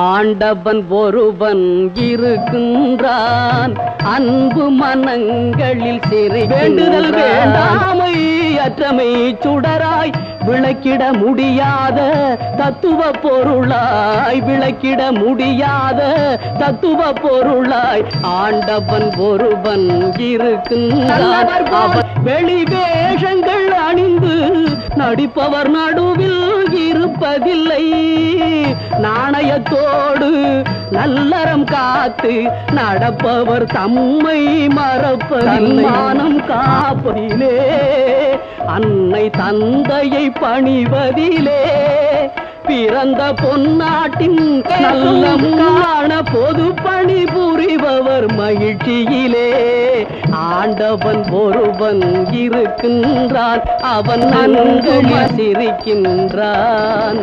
ஆண்டவன் ஒருவன் இருக்கின்றான், அன்பு மனங்களில் சிறை வேண்டுதல் வேண்டாமை அற்றமை சுடராய் விளக்கிட முடியாத தத்துவ பொருளாய், விளக்கிட முடியாத தத்துவ பொருளாய் ஆண்டவன் ஒருவன் இருக்கின்றான். அவன் வெளி வேஷங்கள் அணிந்து நடிப்பவர் நடுவில் இருப்பதில்லை. நாணயத்தோடு நல்லறம் காத்து நடப்பவர் தம்மை மறப்பதில்லை. மானம் காப்பதிலே, அன்னை தந்தையை பணிவதிலே, பிறந்த பொன்னாட்டின் நல்லம் காண பொது பணி புரிபவர் மகிழ்ச்சியிலே. ஆண்டவன் ஒருவன் இருக்கின்றான், அவன் நன்கு சிரிக்கின்றான்.